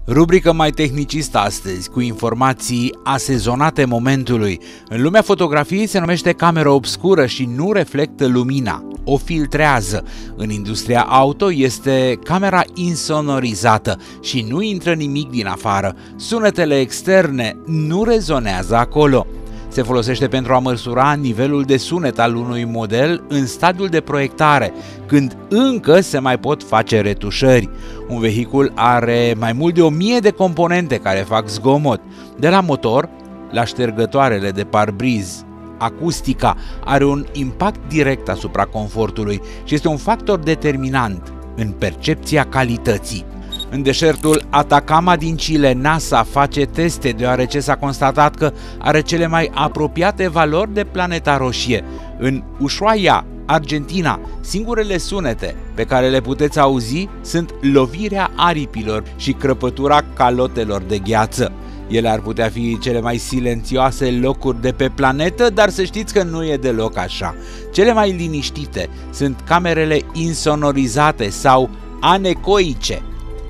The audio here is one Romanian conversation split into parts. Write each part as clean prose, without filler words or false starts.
Rubrică mai tehnicistă astăzi, cu informații asezonate momentului. În lumea fotografiei se numește cameră obscură și nu reflectă lumina, o filtrează. În industria auto este camera insonorizată și nu intră nimic din afară. Sunetele externe nu rezonează acolo. Se folosește pentru a măsura nivelul de sunet al unui model în stadiul de proiectare, când încă se mai pot face retușări. Un vehicul are mai mult de 1000 de componente care fac zgomot, de la motor la ștergătoarele de parbriz. Acustica are un impact direct asupra confortului și este un factor determinant în percepția calității. În deșertul Atacama din Chile, NASA face teste deoarece s-a constatat că are cele mai apropiate valori de planeta roșie. În Ushuaia, Argentina, singurele sunete pe care le puteți auzi sunt lovirea aripilor și crăpătura calotelor de gheață. Ele ar putea fi cele mai silențioase locuri de pe planetă, dar să știți că nu e deloc așa. Cele mai liniștite sunt camerele insonorizate sau anecoice,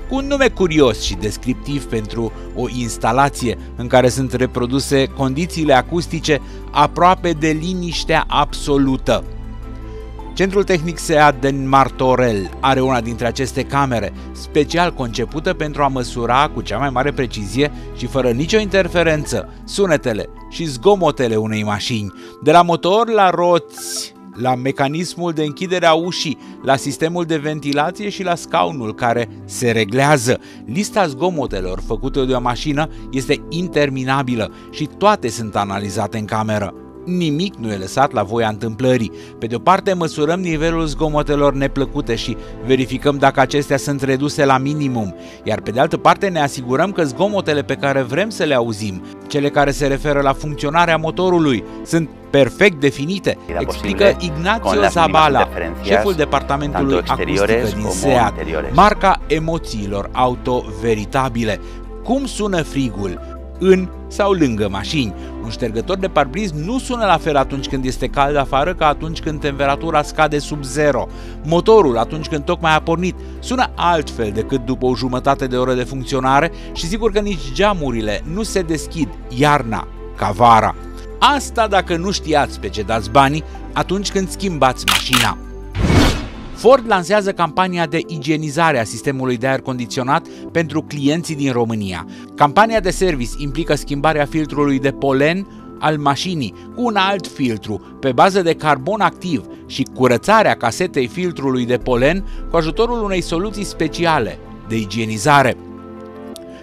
cu un nume curios și descriptiv pentru o instalație în care sunt reproduse condițiile acustice aproape de liniștea absolută. Centrul tehnic SEAT din Martorell are una dintre aceste camere, special concepută pentru a măsura cu cea mai mare precizie și fără nicio interferență sunetele și zgomotele unei mașini, de la motor la roți, la mecanismul de închidere a ușii, la sistemul de ventilație și la scaunul care se reglează. Lista zgomotelor făcute de o mașină este interminabilă și toate sunt analizate în cameră. Nimic nu e lăsat la voia întâmplării. Pe de o parte măsurăm nivelul zgomotelor neplăcute și verificăm dacă acestea sunt reduse la minimum, iar pe de altă parte ne asigurăm că zgomotele pe care vrem să le auzim, cele care se referă la funcționarea motorului, sunt perfect definite, explică Ignacio Zabala, șeful departamentului acustică din SEAT, marca emoțiilor auto veritabile. Cum sună frigul în sau lângă mașini? Un ștergător de parbriz nu sună la fel atunci când este cald afară ca atunci când temperatura scade sub zero. Motorul, atunci când tocmai a pornit, sună altfel decât după o jumătate de oră de funcționare și sigur că nici geamurile nu se deschid iarna ca vara. Asta dacă nu știați pe ce dați banii atunci când schimbați mașina. Ford lansează campania de igienizare a sistemului de aer condiționat pentru clienții din România. Campania de service implică schimbarea filtrului de polen al mașinii cu un alt filtru pe bază de carbon activ și curățarea casetei filtrului de polen cu ajutorul unei soluții speciale de igienizare.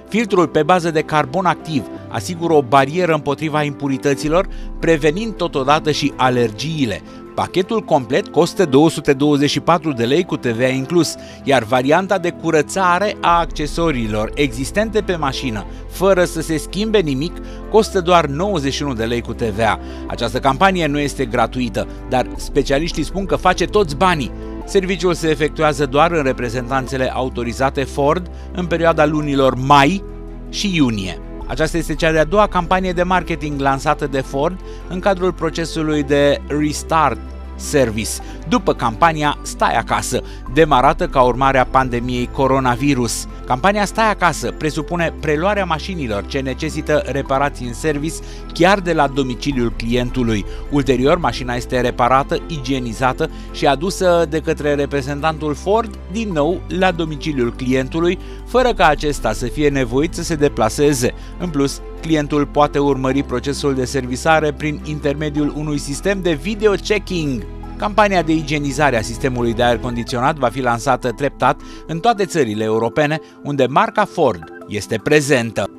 Filtrul pe bază de carbon activ asigură o barieră împotriva impurităților, prevenind totodată și alergiile. Pachetul complet costă 224 de lei cu TVA inclus, iar varianta de curățare a accesoriilor existente pe mașină, fără să se schimbe nimic, costă doar 91 de lei cu TVA. Această campanie nu este gratuită, dar specialiștii spun că face toți banii. Serviciul se efectuează doar în reprezentanțele autorizate Ford în perioada lunilor mai și iunie. Aceasta este cea de-a doua campanie de marketing lansată de Ford în cadrul procesului de Restart Service, după campania Stai acasă, demarată ca urmare a pandemiei coronavirus. Campania Stai acasă presupune preluarea mașinilor ce necesită reparații în service chiar de la domiciliul clientului. Ulterior, mașina este reparată, igienizată și adusă de către reprezentantul Ford din nou la domiciliul clientului, fără ca acesta să fie nevoit să se deplaseze. În plus, clientul poate urmări procesul de servisare prin intermediul unui sistem de video checking. Campania de igienizare a sistemului de aer condiționat va fi lansată treptat în toate țările europene unde marca Ford este prezentă.